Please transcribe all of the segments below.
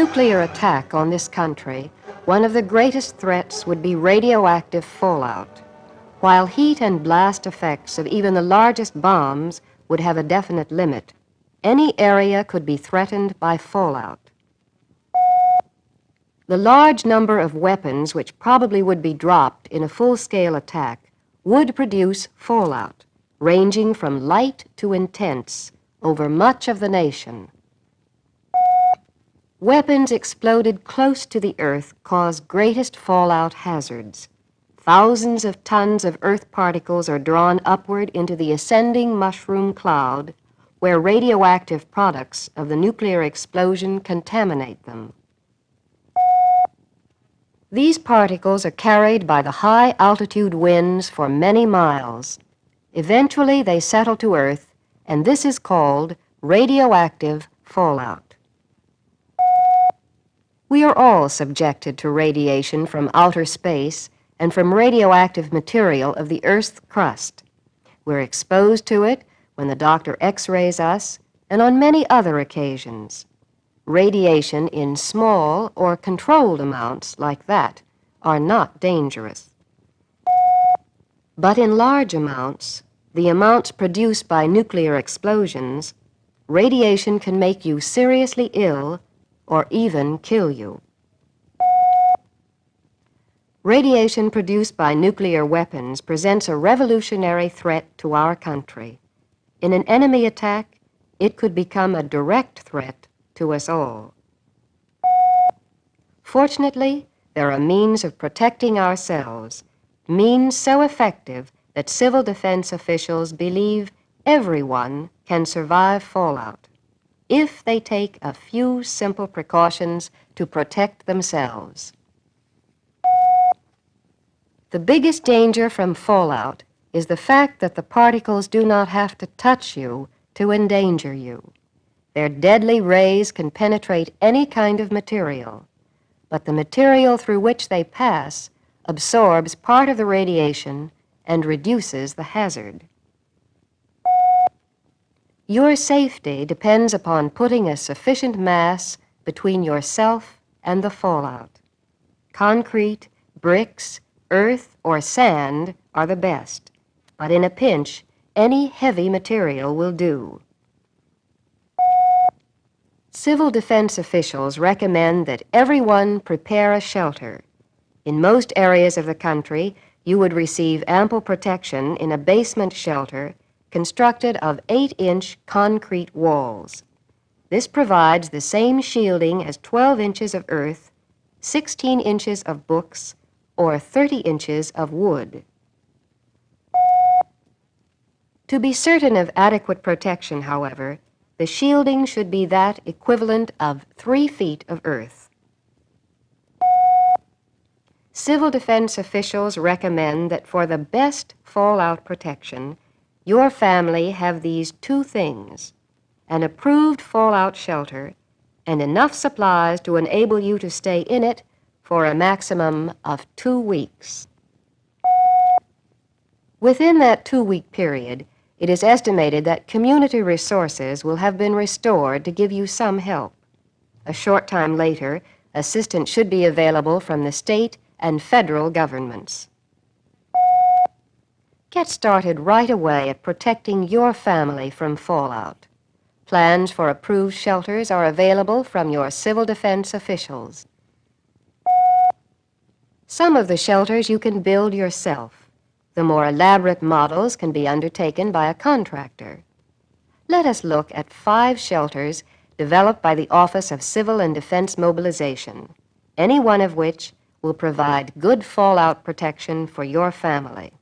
nuclear attack on this country, one of the greatest threats would be radioactive fallout. While heat and blast effects of even the largest bombs would have a definite limit, any area could be threatened by fallout. The large number of weapons which probably would be dropped in a full-scale attack would produce fallout, ranging from light to intense, over much of the nation. Weapons exploded close to the Earth cause greatest fallout hazards. Thousands of tons of Earth particles are drawn upward into the ascending mushroom cloud, where radioactive products of the nuclear explosion contaminate them. These particles are carried by the high-altitude winds for many miles. Eventually, they settle to Earth, and this is called radioactive fallout. We are all subjected to radiation from outer space and from radioactive material of the Earth's crust. We're exposed to it when the doctor X-rays us and on many other occasions. Radiation in small or controlled amounts like that are not dangerous. But in large amounts, the amounts produced by nuclear explosions, radiation can make you seriously ill or even kill you. Radiation produced by nuclear weapons presents a revolutionary threat to our country. In an enemy attack, it could become a direct threat to us all. Fortunately, there are means of protecting ourselves, means so effective that civil defense officials believe everyone can survive fallout if they take a few simple precautions to protect themselves. The biggest danger from fallout is the fact that the particles do not have to touch you to endanger you. Their deadly rays can penetrate any kind of material, but the material through which they pass absorbs part of the radiation and reduces the hazard. Your safety depends upon putting a sufficient mass between yourself and the fallout. Concrete, bricks, earth, or sand are the best, but in a pinch, any heavy material will do. Civil defense officials recommend that everyone prepare a shelter. In most areas of the country, you would receive ample protection in a basement shelter constructed of 8-inch concrete walls. This provides the same shielding as 12 inches of earth, 16 inches of books, or 30 inches of wood. To be certain of adequate protection, however, the shielding should be that equivalent of 3 feet of earth. Civil defense officials recommend that for the best fallout protection, your family have these 2 things: an approved fallout shelter and enough supplies to enable you to stay in it for a maximum of 2 weeks. Within that 2-week period, it is estimated that community resources will have been restored to give you some help. A short time later, assistance should be available from the state and federal governments. Get started right away at protecting your family from fallout. Plans for approved shelters are available from your civil defense officials. Some of the shelters you can build yourself. The more elaborate models can be undertaken by a contractor. Let us look at 5 shelters developed by the Office of Civil and Defense Mobilization, any one of which will provide good fallout protection for your family.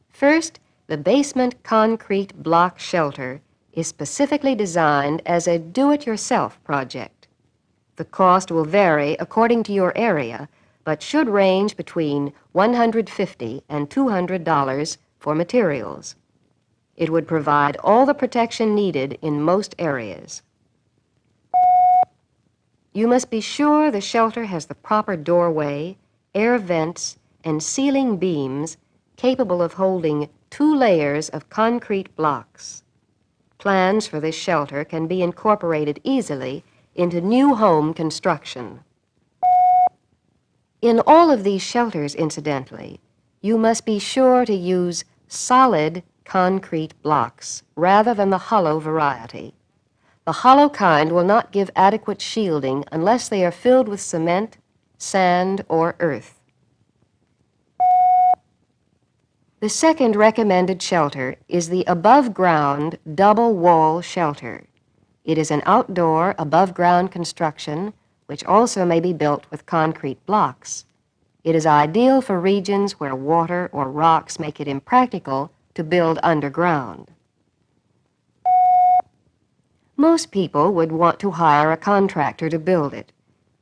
First, the basement concrete block shelter is specifically designed as a do-it-yourself project. The cost will vary according to your area, but should range between $150 and $200 for materials. It would provide all the protection needed in most areas. You must be sure the shelter has the proper doorway, air vents, and ceiling beams capable of holding 2 layers of concrete blocks. Plans for this shelter can be incorporated easily into new home construction. In all of these shelters, incidentally, you must be sure to use solid concrete blocks rather than the hollow variety. The hollow kind will not give adequate shielding unless they are filled with cement, sand, or earth. The second recommended shelter is the above-ground double-wall shelter. It is an outdoor, above-ground construction which also may be built with concrete blocks. It is ideal for regions where water or rocks make it impractical to build underground. Most people would want to hire a contractor to build it.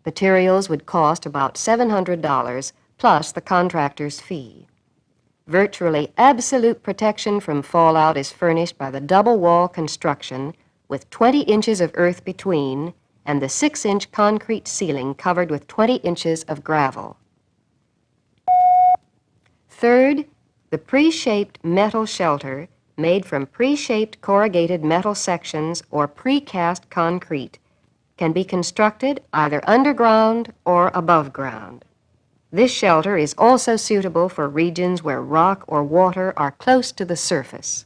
Materials would cost about $700 plus the contractor's fee. Virtually absolute protection from fallout is furnished by the double-wall construction with 20 inches of earth between and the 6-inch concrete ceiling covered with 20 inches of gravel. Third, the pre-shaped metal shelter made from pre-shaped corrugated metal sections or precast concrete can be constructed either underground or above ground. This shelter is also suitable for regions where rock or water are close to the surface.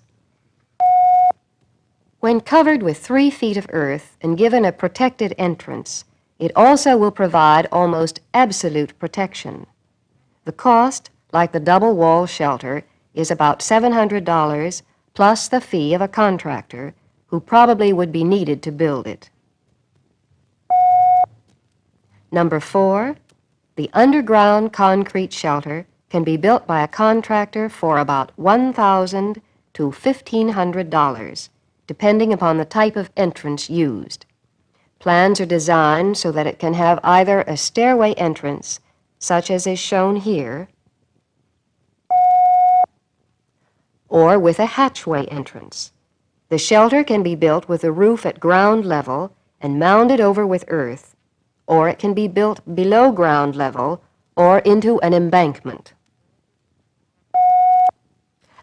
When covered with 3 feet of earth and given a protected entrance, it also will provide almost absolute protection. The cost, like the double-wall shelter, is about $700 plus the fee of a contractor who probably would be needed to build it. Number 4, the underground concrete shelter can be built by a contractor for about $1,000 to $1,500, depending upon the type of entrance used. Plans are designed so that it can have either a stairway entrance, such as is shown here, or with a hatchway entrance. The shelter can be built with the roof at ground level and mounded over with earth, or it can be built below ground level or into an embankment.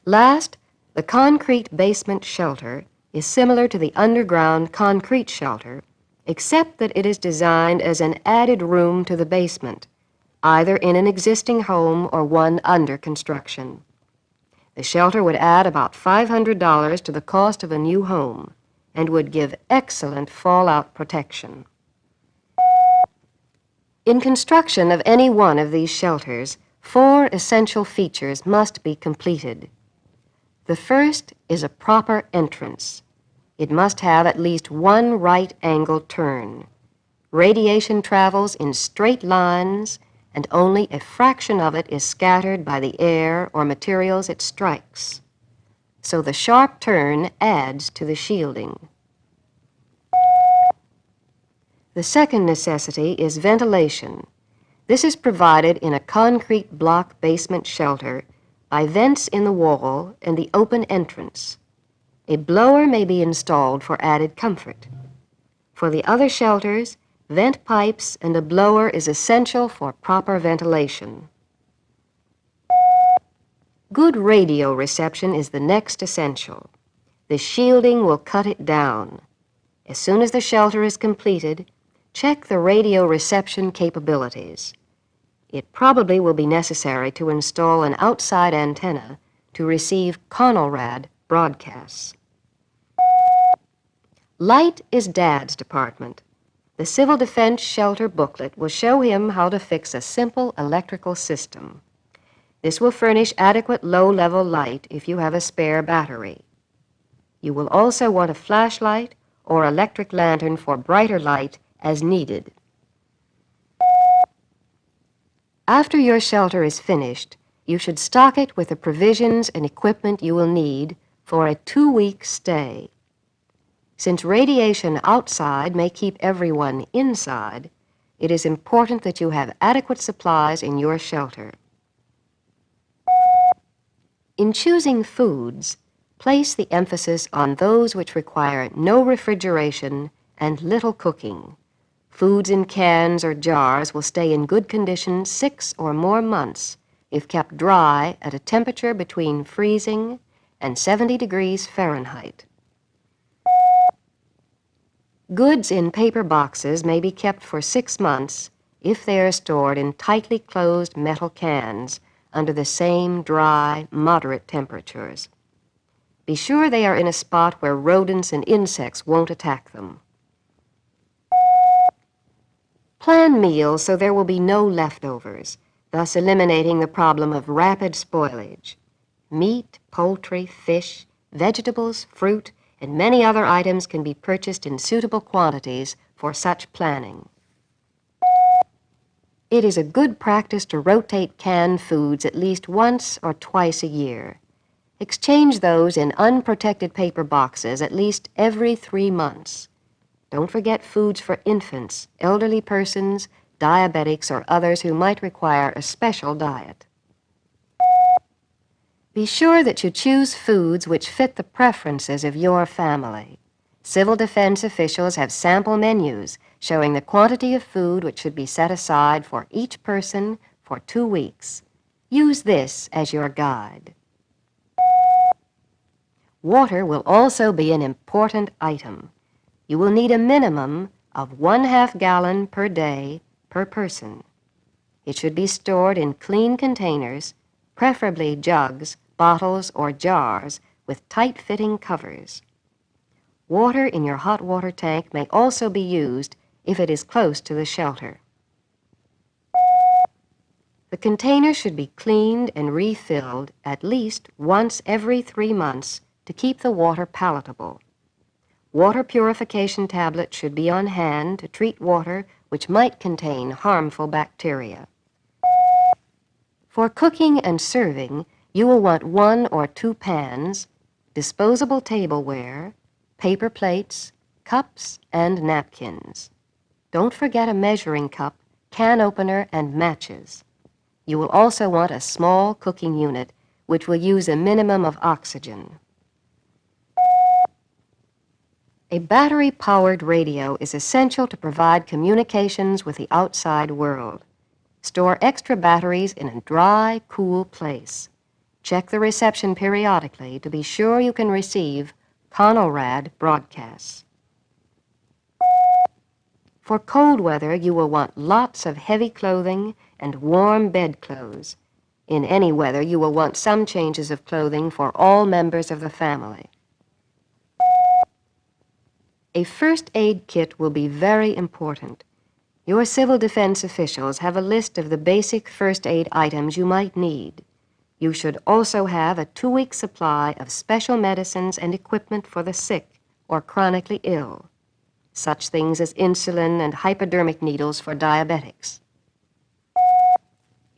Last, the concrete basement shelter is similar to the underground concrete shelter, except that it is designed as an added room to the basement, either in an existing home or one under construction. The shelter would add about $500 to the cost of a new home and would give excellent fallout protection. In construction of any one of these shelters, 4 essential features must be completed. The first is a proper entrance. It must have at least one right-angled turn. Radiation travels in straight lines, and only a fraction of it is scattered by the air or materials it strikes. So the sharp turn adds to the shielding. The second necessity is ventilation. This is provided in a concrete block basement shelter by vents in the wall and the open entrance. A blower may be installed for added comfort. For the other shelters, vent pipes and a blower is essential for proper ventilation. Good radio reception is the next essential. The shielding will cut it down. As soon as the shelter is completed, check the radio reception capabilities. It probably will be necessary to install an outside antenna to receive Conelrad broadcasts. Light is Dad's department. The Civil Defense Shelter booklet will show him how to fix a simple electrical system. This will furnish adequate low-level light if you have a spare battery. You will also want a flashlight or electric lantern for brighter light as needed. After your shelter is finished, you should stock it with the provisions and equipment you will need for a 2-week stay. Since radiation outside may keep everyone inside, it is important that you have adequate supplies in your shelter. In choosing foods, place the emphasis on those which require no refrigeration and little cooking. Foods in cans or jars will stay in good condition 6 or more months if kept dry at a temperature between freezing and 70 degrees Fahrenheit. Goods in paper boxes may be kept for 6 months if they are stored in tightly closed metal cans under the same dry, moderate temperatures. Be sure they are in a spot where rodents and insects won't attack them. Plan meals so there will be no leftovers, thus eliminating the problem of rapid spoilage. Meat, poultry, fish, vegetables, fruit, and many other items can be purchased in suitable quantities for such planning. It is a good practice to rotate canned foods at least once or twice a year. Exchange those in unprotected paper boxes at least every 3 months. Don't forget foods for infants, elderly persons, diabetics, or others who might require a special diet. Be sure that you choose foods which fit the preferences of your family. Civil defense officials have sample menus showing the quantity of food which should be set aside for each person for 2 weeks. Use this as your guide. Water will also be an important item. You will need a minimum of 1/2 gallon per day per person. It should be stored in clean containers, preferably jugs, bottles, or jars with tight-fitting covers. Water in your hot water tank may also be used if it is close to the shelter. The container should be cleaned and refilled at least once every 3 months to keep the water palatable. Water purification tablets should be on hand to treat water which might contain harmful bacteria. For cooking and serving, you will want 1 or 2 pans, disposable tableware, paper plates, cups, and napkins. Don't forget a measuring cup, can opener, and matches. You will also want a small cooking unit, which will use a minimum of oxygen. A battery-powered radio is essential to provide communications with the outside world. Store extra batteries in a dry, cool place. Check the reception periodically to be sure you can receive CONORAD broadcasts. For cold weather, you will want lots of heavy clothing and warm bedclothes. In any weather, you will want some changes of clothing for all members of the family. A first aid kit will be very important. Your civil defense officials have a list of the basic first aid items you might need. You should also have a 2-week supply of special medicines and equipment for the sick or chronically ill, such things as insulin and hypodermic needles for diabetics.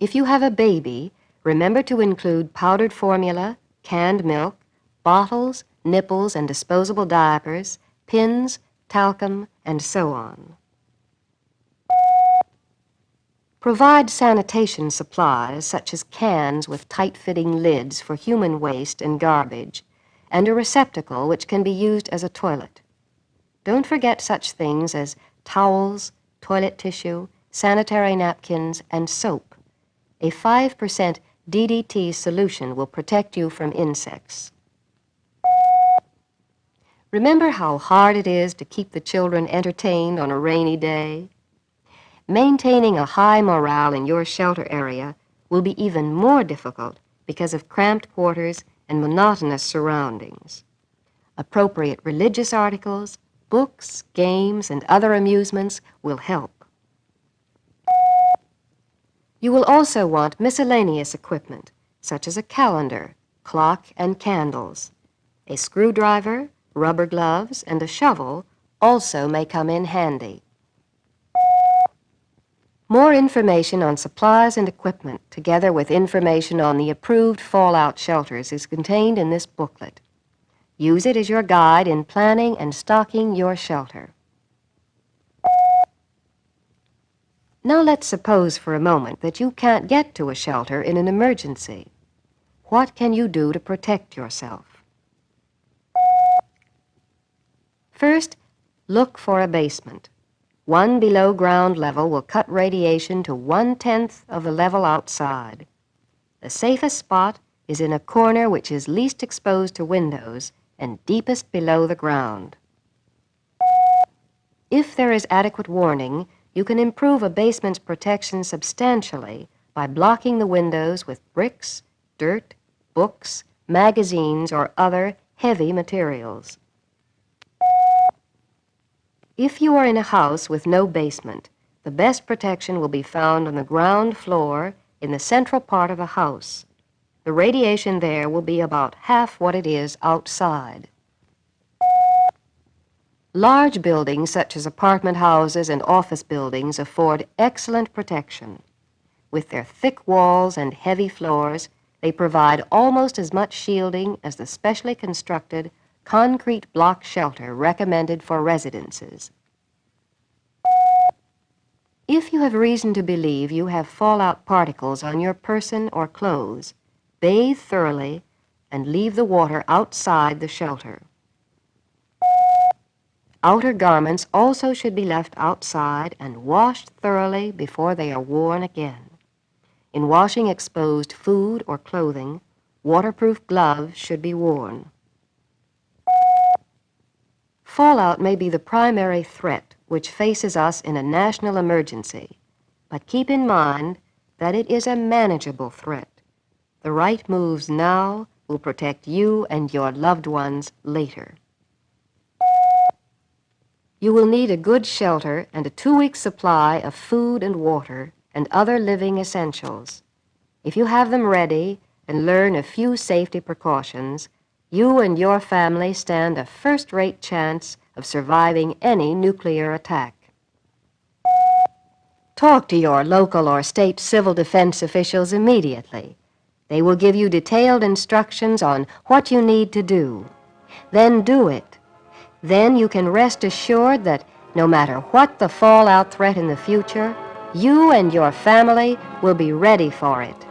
If you have a baby, remember to include powdered formula, canned milk, bottles, nipples, and disposable diapers, pins, talcum, and so on. Provide sanitation supplies such as cans with tight-fitting lids for human waste and garbage, and a receptacle which can be used as a toilet. Don't forget such things as towels, toilet tissue, sanitary napkins, and soap. A 5% DDT solution will protect you from insects. Remember how hard it is to keep the children entertained on a rainy day? Maintaining a high morale in your shelter area will be even more difficult because of cramped quarters and monotonous surroundings. Appropriate religious articles, books, games, and other amusements will help. You will also want miscellaneous equipment, such as a calendar, clock, and candles. A screwdriver, rubber gloves, and a shovel also may come in handy. More information on supplies and equipment, together with information on the approved fallout shelters, is contained in this booklet. Use it as your guide in planning and stocking your shelter. Now let's suppose for a moment that you can't get to a shelter in an emergency. What can you do to protect yourself? First, look for a basement. 1 below ground level will cut radiation to 1/10 of the level outside. The safest spot is in a corner which is least exposed to windows and deepest below the ground. If there is adequate warning, you can improve a basement's protection substantially by blocking the windows with bricks, dirt, books, magazines, or other heavy materials. If you are in a house with no basement, the best protection will be found on the ground floor in the central part of the house. The radiation there will be about half what it is outside. Large buildings such as apartment houses and office buildings afford excellent protection. With their thick walls and heavy floors, they provide almost as much shielding as the specially constructed concrete block shelter recommended for residences. If you have reason to believe you have fallout particles on your person or clothes, bathe thoroughly and leave the water outside the shelter. Outer garments also should be left outside and washed thoroughly before they are worn again. In washing exposed food or clothing, waterproof gloves should be worn. Fallout may be the primary threat which faces us in a national emergency, but keep in mind that it is a manageable threat. The right moves now will protect you and your loved ones later. You will need a good shelter and a 2-week supply of food and water and other living essentials. If you have them ready and learn a few safety precautions, you and your family stand a first-rate chance of surviving any nuclear attack. Talk to your local or state civil defense officials immediately. They will give you detailed instructions on what you need to do. Then do it. Then you can rest assured that no matter what the fallout threat in the future, you and your family will be ready for it.